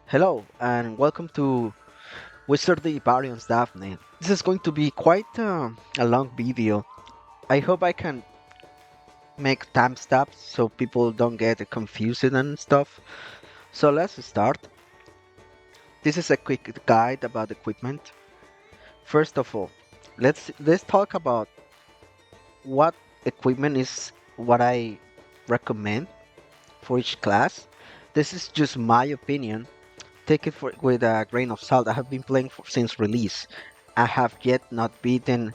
Hello and welcome to Wizardry Variants Daphne. This is going to be quite a long video. I hope I can make timestamps so people don't get confused and stuff. So let's start. This is a quick guide about equipment. First of all, let's talk about what equipment is what I recommend for each class. This is just my opinion. Take it with a grain of salt. I have been playing since release. I have yet not beaten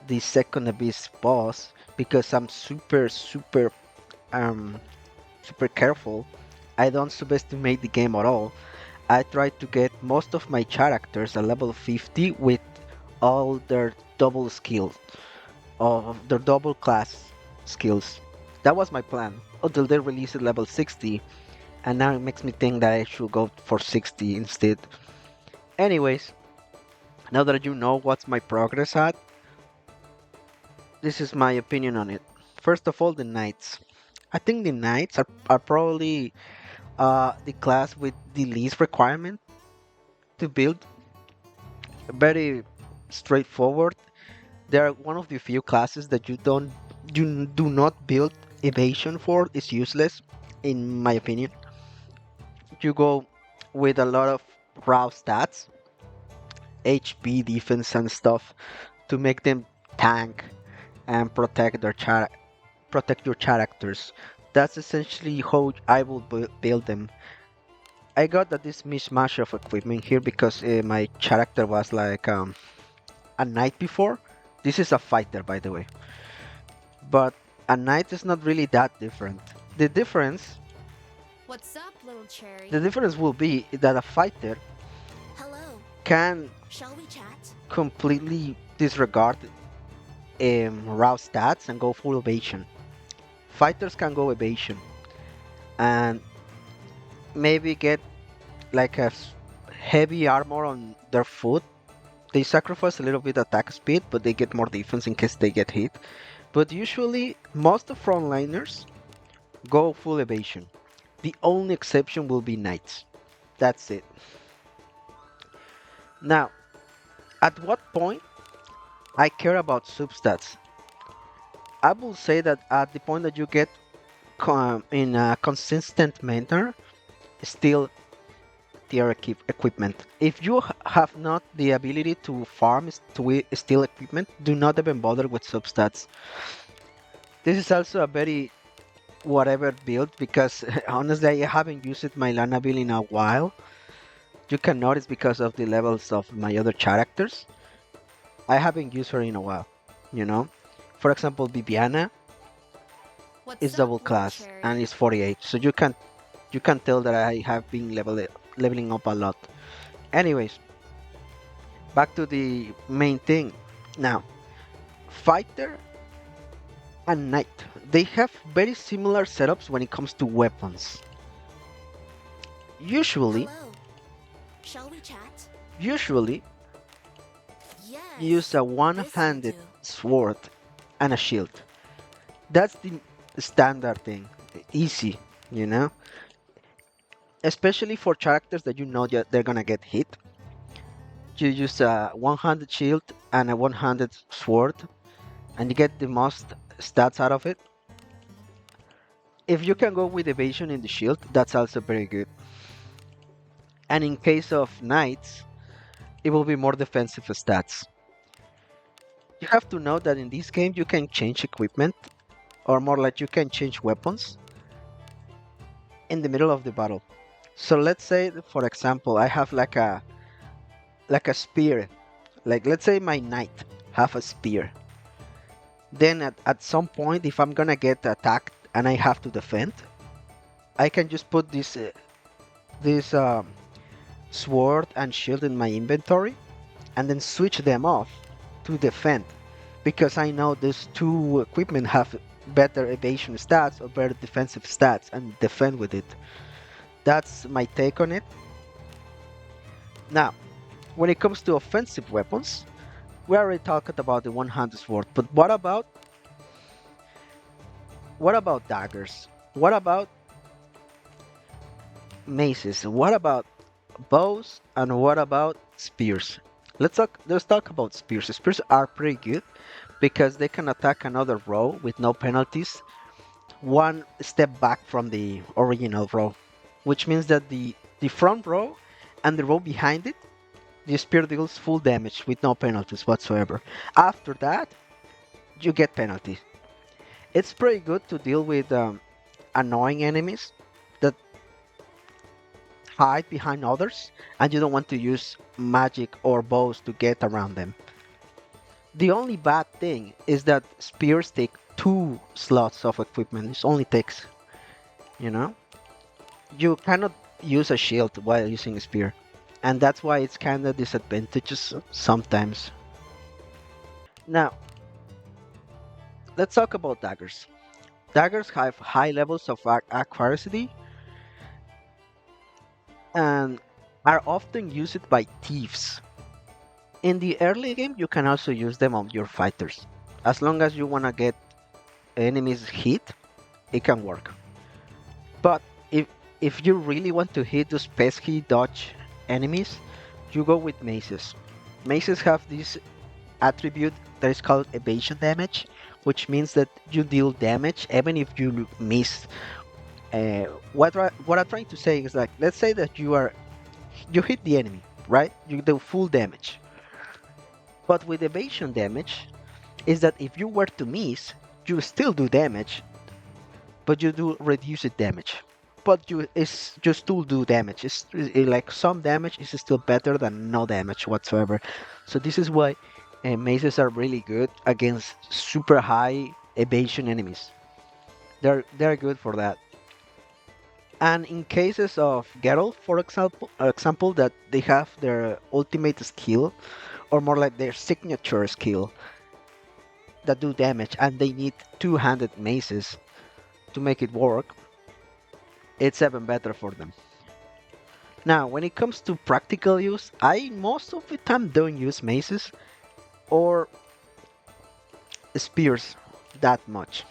the second abyss boss because I'm um super careful. I don't subestimate the game at all. I try to get most of my characters a level 50 with all their double skills of their double class skills. That was my plan until they released level 60, and now it makes me think that I should go for 60 instead. Anyways, now that you know what's my progress at, this is my opinion on it. First of all, the knights. I think the knights are probably the class with the least requirement to build. Very straightforward. They are one of the few classes that you do not build evasion for. It's useless, in my opinion. You go with a lot of raw stats, HP, defense, and stuff to make them tank and protect your characters. That's essentially how I will build them. I got this mishmash of equipment here because my character was like a knight before. This is a fighter, by the way. But a knight is not really that different. The difference, What's up, little cherry? the difference will be that a fighter Hello. can Shall we chat? completely disregard raw stats and go full evasion. Fighters can go evasion and maybe get like heavy armor on their foot. They sacrifice a little bit attack speed, but they get more defense in case they get hit. But usually, most of frontliners go full evasion. The only exception will be knights. That's it. Now, at what point I care about substats? I will say that at the point that you get in a consistent manner, still tier equipment. If you have not the ability to farm to steal equipment, do not even bother with substats. This is also a very whatever build because honestly I haven't used my Lana build in a while. You can notice because of the levels of my other characters. I haven't used her in a while, you know. For example, Viviana is What's up, double little class and cherry? is 48, so you can tell that I have been leveling up a lot. Anyways, back to the main thing. Now, fighter and knight, they have very similar setups when it comes to weapons. Usually, Hello. Shall we chat? usually use Yes, a this'll one-handed do. sword and a shield. That's the standard thing, easy, you know. Especially for characters that you know they're gonna get hit. You use a one-handed shield and a one-handed sword, and you get the most stats out of it. If you can go with evasion in the shield, that's also very good. And in case of knights, it will be more defensive stats. You have to know that in this game you can change equipment, or more like you can change weapons in the middle of the battle. So let's say, for example, I have like a spear. Like let's say my knight have a spear. Then at some point, if I'm gonna get attacked and I have to defend, I can just put this sword and shield in my inventory and then switch them off to defend because I know these two equipment have better evasion stats or better defensive stats and defend with it. That's my take on it. Now, when it comes to offensive weapons, we already talked about the one-handed sword, but what about daggers? What about maces? What about Bows, and what about spears? Let's talk about spears. Spears are pretty good because they can attack another row with no penalties, one step back from the original row, which means that the front row and the row behind it, the spear deals full damage with no penalties whatsoever. After that, you get penalties. It's pretty good to deal with annoying enemies that hide behind others, and you don't want to use magic or bows to get around them. The only bad thing is that spears take two slots of equipment. It only takes, you know, you cannot use a shield while using a spear, and that's why it's kind of disadvantageous sometimes. Now, let's talk about daggers. Daggers have high levels of accuracy and are often used by thieves. In the early game, you can also use them on your fighters. As long as you want to get enemies hit, it can work. But if if you really want to hit those pesky dodge enemies, you go with maces. Maces have this attribute that is called evasion damage, which means that you deal damage even if you miss. What I'm trying to say is like, let's say that you hit the enemy, right? You do full damage. But with evasion damage, is that if you were to miss, you still do damage, but you do reduced damage. But you still do damage. Like some damage is still better than no damage whatsoever. So this is why maces are really good against super high evasion enemies. They're good for that. And in cases of Geralt, for example, that they have their ultimate skill, or more like their signature skill, that do damage, and they need two-handed maces to make it work, it's even better for them. Now, when it comes to practical use, I most of the time don't use maces or spears that much.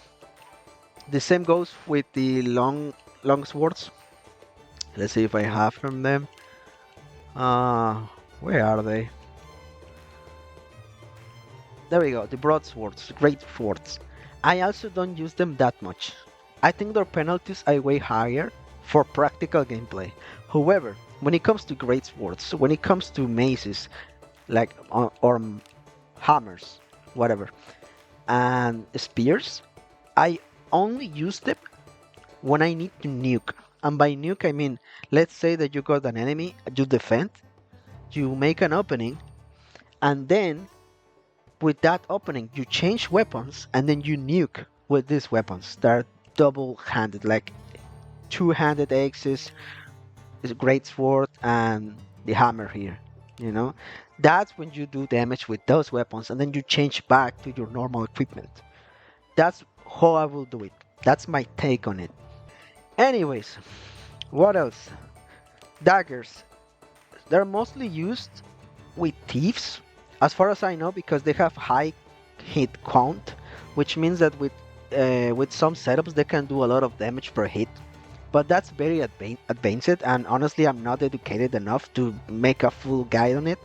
The same goes with the long swords. Let's see if I have from them. Uh, where are they? There we go, the broadswords, great swords. I also don't use them that much. I think their penalties are way higher for practical gameplay. However, when it comes to great swords, when it comes to maces, like or hammers, whatever, and spears, I only use them when I need to nuke. And by nuke, I mean, let's say that you got an enemy, you defend, you make an opening, and then with that opening, you change weapons and then you nuke with these weapons. They're double-handed, like two-handed axes, is a great sword, and the hammer here. You know, that's when you do damage with those weapons, and then you change back to your normal equipment. That's how I will do it. That's my take on it. Anyways, what else? Daggers. They're mostly used with thieves, as far as I know, because they have high hit count, which means that with some setups they can do a lot of damage per hit. But that's very advanced, and honestly, I'm not educated enough to make a full guide on it.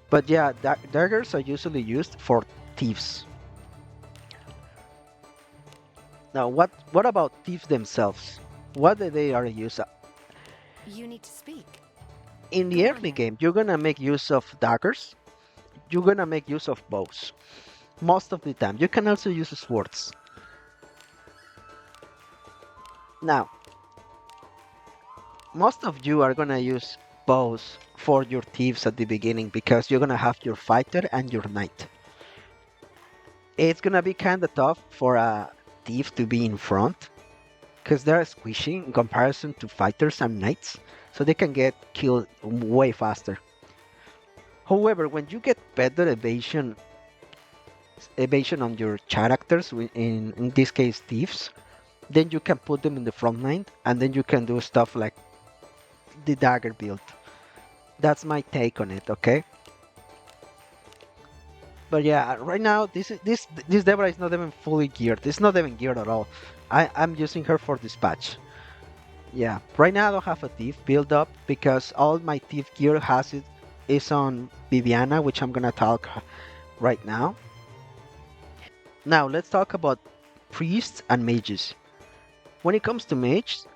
But yeah, daggers are usually used for thieves. Now, what about thieves themselves? What do they are used? You need to speak. In the Go on early then. game, you're gonna make use of daggers. You're gonna make use of bows most of the time. You can also use swords. Now, most of you are gonna use bows for your thieves at the beginning because you're gonna have your fighter and your knight. It's gonna be kinda tough for a thief to be in front because they're squishy in comparison to fighters and knights, so they can get killed way faster. However, when you get better evasion on your characters, in this case thieves, then you can put them in the front line, and then you can do stuff like the dagger build. That's my take on it, okay? But yeah, right now this Deborah is not even fully geared. It's not even geared at all. I'm using her for dispatch. Yeah, right now I don't have a thief build up because all my thief gear has it is on Viviana, which I'm gonna talk right now. Now let's talk about priests and mages. When it comes to mages,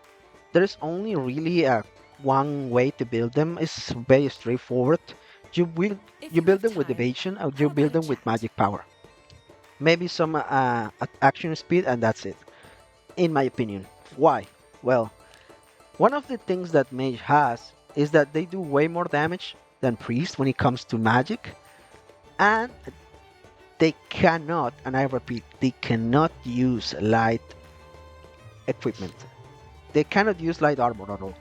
there's only really a one way to build them. It's very straightforward. You build If you you build have them with time, evasion or you how build about a them with chat? magic power. Maybe some action speed and that's it. In my opinion. Why? Well, one of the things that mage has is that they do way more damage than priest when it comes to magic, and they cannot, and I repeat, they cannot use light equipment. They cannot use light armor at all.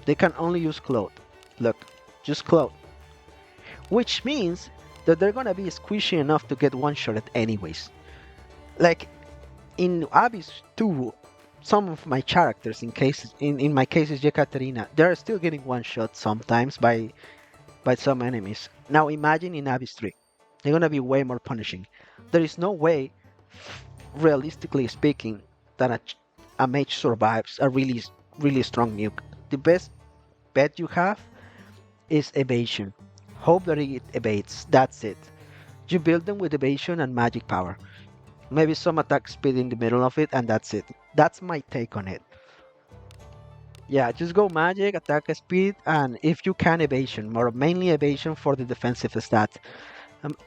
They can only use cloth. Look, just cloth. Which means that they're gonna be squishy enough to get one shotted anyways. Like in Abyss 2, some of my characters, in my cases Yekaterina, they're still getting one shot sometimes by some enemies. Now imagine in Abyss 3. They're gonna be way more punishing. There is no way, realistically speaking, that a mage survives a really strong nuke. The best bet you have is evasion. Hope that it evades. That's it. You build them with evasion and magic power. Maybe some attack speed in the middle of it, and that's it. That's my take on it. Yeah, just go magic, attack speed, and if you can evasion, more mainly evasion for the defensive stat.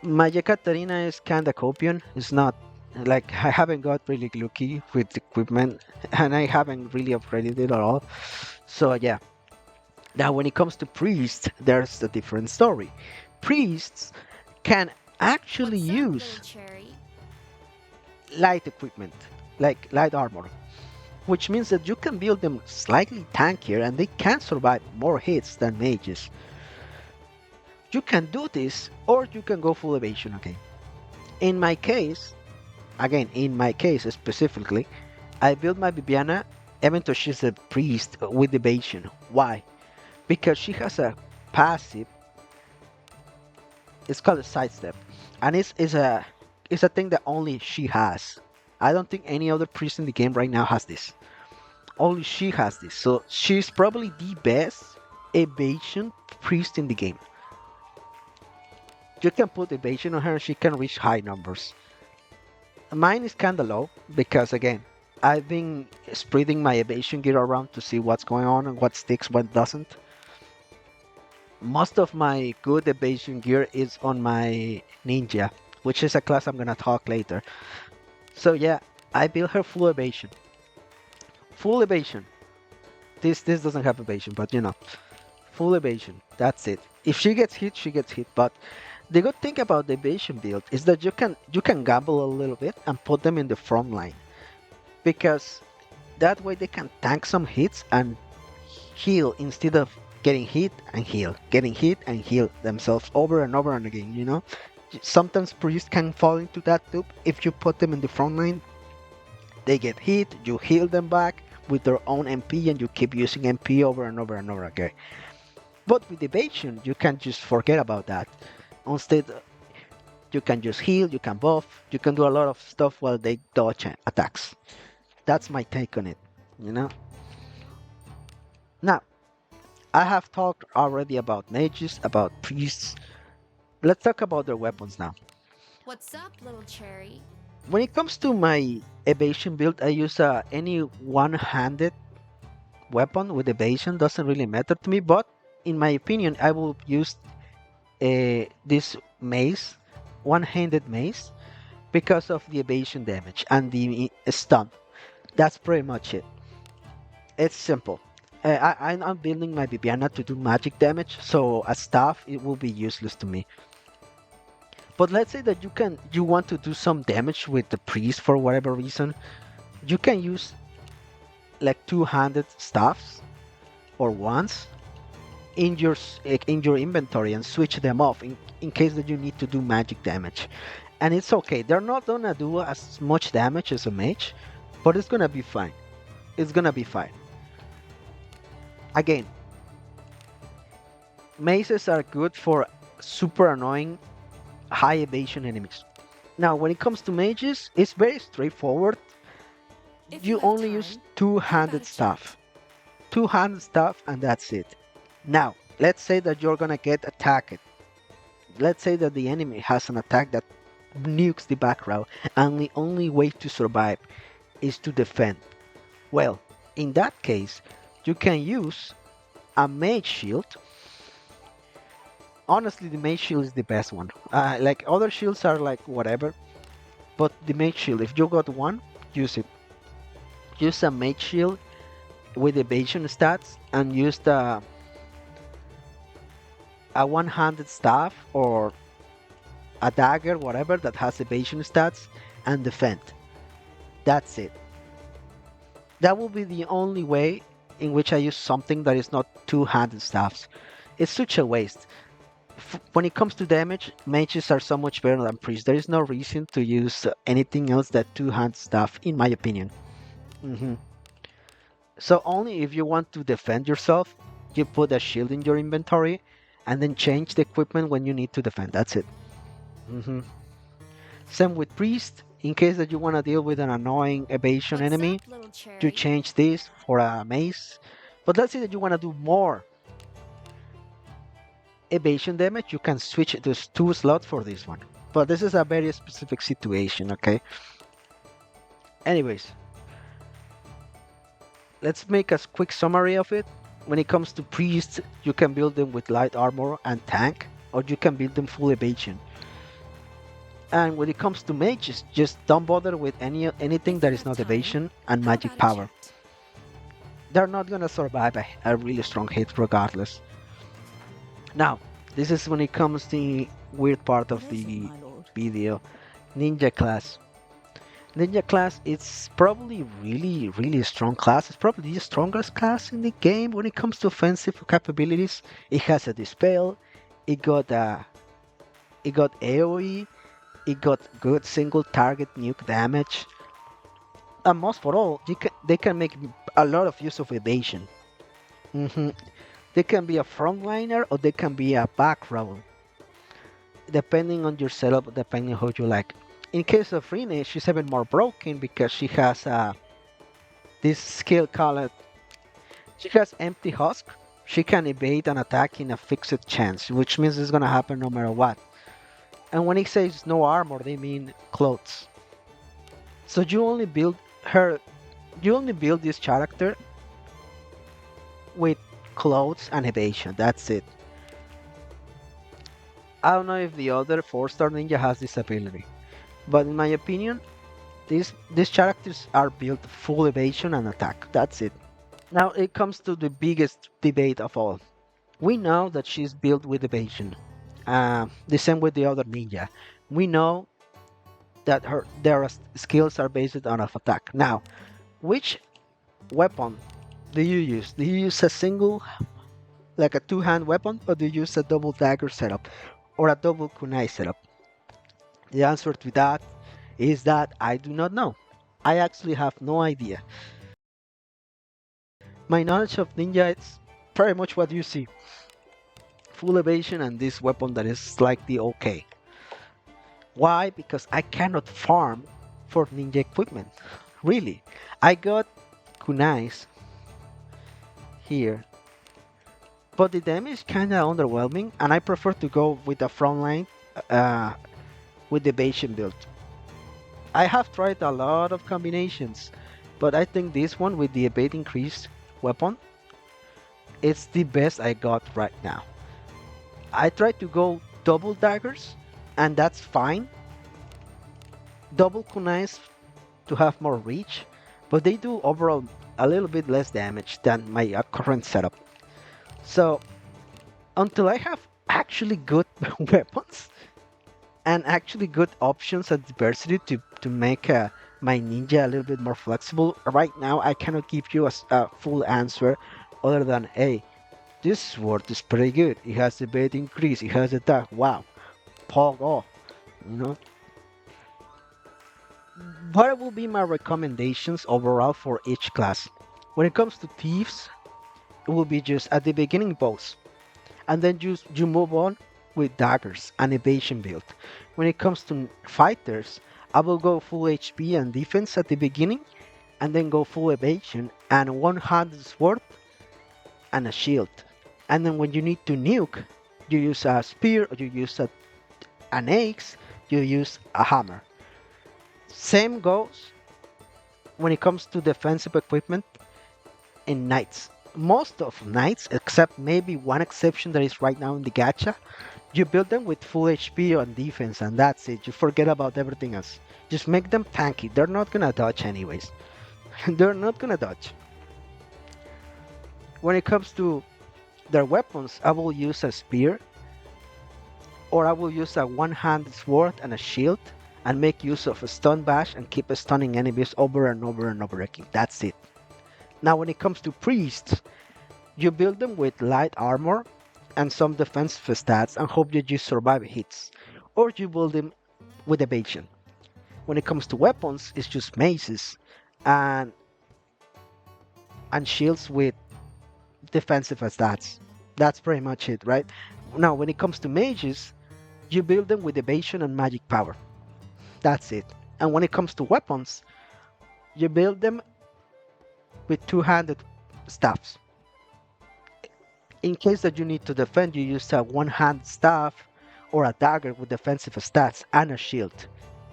My Katarina is kinda copion. It's not like I haven't got really lucky with equipment, and I haven't really upgraded it at all. So yeah. Now when it comes to priests, there's a different story. Priests can actually What's up, little use cherry? light equipment, like light armor, which means that you can build them slightly tankier and they can survive more hits than mages. You can do this, or you can go full evasion again. In my case, again, in my case specifically, I built my Bibiana even though she's a priest with evasion. Why? Because she has a passive, it's called a sidestep, and it's a thing that only she has. I don't think any other priest in the game right now has this. Only she has this, so she's probably the best evasion priest in the game. You can put evasion on her, she can reach high numbers. Mine is kinda low because again, I've been spreading my evasion gear around to see what's going on and what sticks, what doesn't. Most of my good evasion gear is on my ninja, which is a class I'm gonna talk later. So yeah, I built her full evasion. Full evasion. This doesn't have evasion, but full evasion. That's it. If she gets hit, she gets hit. But the good thing about the evasion build is that you can gamble a little bit and put them in the front line because that way they can tank some hits and heal instead of getting hit and heal, getting hit and heal themselves over and over and again. Sometimes priests can fall into that loop. If you put them in the front line, they get hit, you heal them back with their own MP, and you keep using MP over and over and over again. But with evasion, you can just forget about that. Instead, you can just heal, you can buff, you can do a lot of stuff while they dodge attacks. That's my take on it, you know? Now, I have talked already about mages, about priests. Let's talk about their weapons now. What's up, little cherry? When it comes to my evasion build, I use any one-handed weapon with evasion. Doesn't really matter to me, but in my opinion, I will use this mace, one-handed mace, because of the evasion damage and the stun. That's pretty much it. It's simple. I'm building my Bibiana to do magic damage, so as staff it will be useless to me. But let's say that you want to do some damage with the priest for whatever reason. You can use like two-handed staffs or wands in your inventory and switch them off in case that you need to do magic damage. And it's okay. They're not gonna do as much damage as a mage, but it's gonna be fine. It's gonna be fine. Again, maces are good for super annoying high evasion enemies. Now, when it comes to mages, it's very straightforward. If you You have only use time, how about two-handed a chat? staff. two-hand stuff, and that's it. Now, let's say that you're gonna get attacked. Let's say that the enemy has an attack that nukes the back row, and the only way to survive is to defend. Well, in that case, you can use a mage shield. Honestly, the mage shield is the best one. Like other shields are like whatever, but the mage shield, if you got one, use it. Use a mage shield with evasion stats and use a one-handed staff or a dagger, whatever that has evasion stats, and defend. That's it. That will be the only way in which I use something that is not two-handed staffs. It's such a waste. When it comes to damage, mages are so much better than priests. There is no reason to use anything else that two-hand staff, in my opinion. Mhm. So only if you want to defend yourself, you put a shield in your inventory, and then change the equipment when you need to defend. That's it. hmm Same with priest. In case that you want to deal with an annoying evasion What's enemy, up, little you cherry? change this for a mace. But let's say that you want to do more evasion damage, you can switch those two slots for this one. But this is a very specific situation, okay? Anyways, let's make a quick summary of it. When it comes to priests, you can build them with light armor and tank, or you can build them full evasion. And when it comes to mages, just don't bother with anything If that you is have not time, evasion and how magic about a power. chat? They're not gonna survive a really strong hit regardless. Now, this is when it comes to the weird part of Pleasure, the my lord. video. Ninja class. Ninja class is probably really strong class. It's probably the strongest class in the game when it comes to offensive capabilities. It has a dispel. It got it got AoE. It got good single target nuke damage. And most for all, they can make a lot of use of evasion. hmm They can be a frontliner or they can be a back row, depending on your setup, depending on how you like. In case of Rene, she's even more broken because she has this skill called she has empty husk. She can evade an attack in a fixed chance, which means it's gonna happen no matter what. And when it says no armor, they mean clothes. So her, you only build this character with clothes and evasion. That's it. I don't know if the other 4-star ninja has this ability, but in my opinion, these characters are built full evasion and attack. That's it. Now it comes to the biggest debate of all. We know that she's built with evasion. The same with the other ninja. We know that their skills are based on of attack. Now, which weapon do you use? Do you use a single, like a two-hand weapon, or do you use a double dagger setup or a double kunai setup? The answer to that is that I do not know. I actually have no idea. My knowledge of ninja is pretty much what you see. Full evasion and this weapon that is slightly okay. Why? Because I cannot farm for ninja equipment. Really. I got kunais here, but the damage kinda underwhelming and I prefer to go with the frontline uh, with the evasion build. I have tried a lot of combinations, but I think this one with the evade increased weapon, it's the best I got right now. I tried to go double daggers, and that's fine. Double kunais to have more reach, but they do overall a little bit less damage than my current setup. So until I have actually good weapons and actually good options and diversity to make my ninja a little bit more flexible, right now I cannot give you a full answer other than, hey, this sword is pretty good. It has a bit increase. It has attack. Wow, pog off. You know, what will be my recommendations overall for each class? When it comes to thieves, it will be just at the beginning bows, and then you move on with daggers and evasion build. When it comes to fighters, I will go full HP and defense at the beginning, and then go full evasion and one-handed sword and a shield. And then when you need to nuke, you use a spear or you use an axe, you use a hammer. Same goes when it comes to defensive equipment in knights. Most of knights, except maybe one exception that is right now in the gacha, you build them with full HP on defense and that's it. You forget about everything else. Just make them tanky. They're not gonna dodge anyways. They're not gonna dodge. When it comes to their weapons, I will use a spear or I will use a one-handed sword and a shield and make use of a stun bash and keep stunning enemies over and over and over again. That's it. Now when it comes to priests, you build them with light armor and some defensive stats and hope that you survive hits. Or you build them with evasion. When it comes to weapons, it's just maces and shields with defensive stats. That's pretty much it, right? Now when it comes to mages, you build them with evasion and magic power. That's it. And when it comes to weapons, you build them with two-handed staffs. In case that you need to defend, you use a one-hand staff or a dagger with defensive stats and a shield,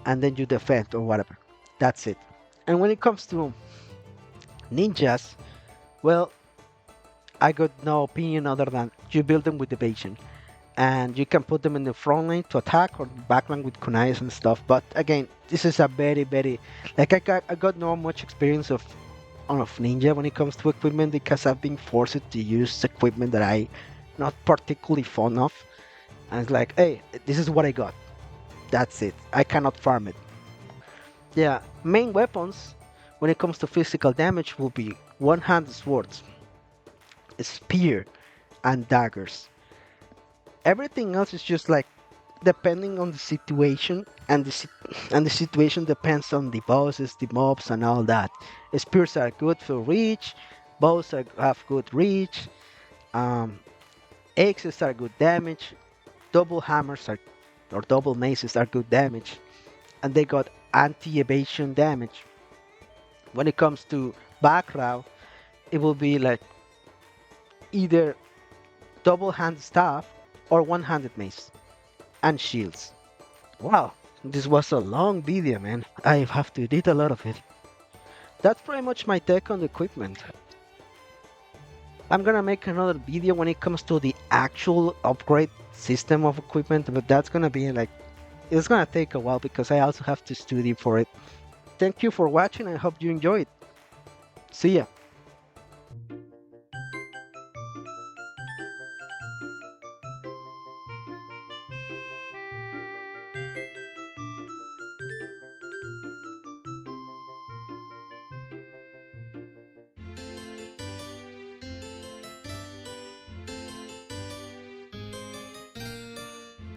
and then you defend or whatever. That's it. And when it comes to ninjas, well, I got no opinion other than you build them with evasion. And you can put them in the front line to attack or back line with kunais and stuff. But again, this is a very like I got no much experience of ninja when it comes to equipment because I've been forced to use equipment that I not particularly fond of. And it's like, hey, this is what I got. That's it. I cannot farm it. Yeah, main weapons when it comes to physical damage will be one-handed swords, spear, and daggers. Everything else is just like depending on the situation and the situation depends on the bosses, the mobs, and all that. Spears are good for reach, have good reach, um, axes are good damage, double hammers are or double maces are good damage, and they got anti-evasion damage. When it comes to back row, it will be like either double hand staff or one-handed mace and shields. Wow, this was a long video, man. I have to edit a lot of it. That's pretty much my take on the equipment. I'm gonna make another video when it comes to the actual upgrade system of equipment, but that's gonna be like, it's gonna take a while because I also have to study for it. Thank you for watching. I hope you enjoyed. See ya.